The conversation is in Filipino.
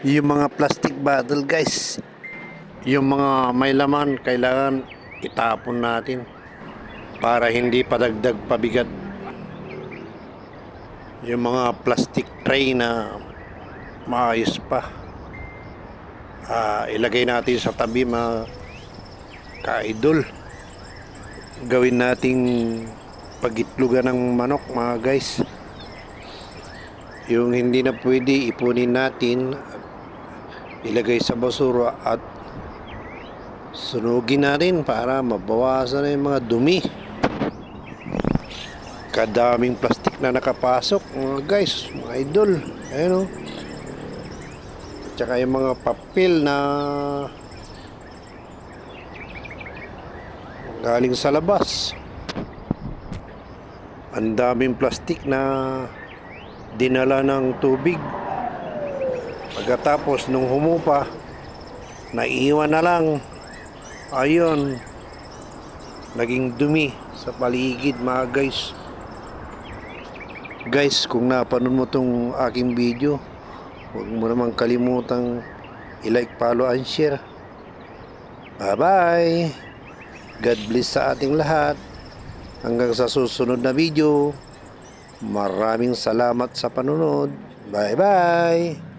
Yung mga plastic bottle guys, yung mga may laman, kailangan itapon natin para hindi padagdag pabigat. Yung mga plastic tray na maayos pa, ilagay natin sa tabi mga ka-idol. Gawin nating pagitlugan ng manok mga guys. Yung hindi na pwede, ipunin natin, ilagay sa basura at sunugin na rin para mabawasan na yung mga dumi. Kadaming plastic na nakapasok mga guys, mga idol. Ayun o. Tsaka yung mga papel na galing sa labas. Ang daming plastic na dinala ng tubig. Pagkatapos nung humupa, naiwan na lang. Ayun, naging dumi sa paligid mga guys. Guys, kung napanood mo tong aking video, huwag mo naman kalimutang i-like, follow, and share. Bye-bye! God bless sa ating lahat. Hanggang sa susunod na video. Maraming salamat sa panunod. Bye-bye!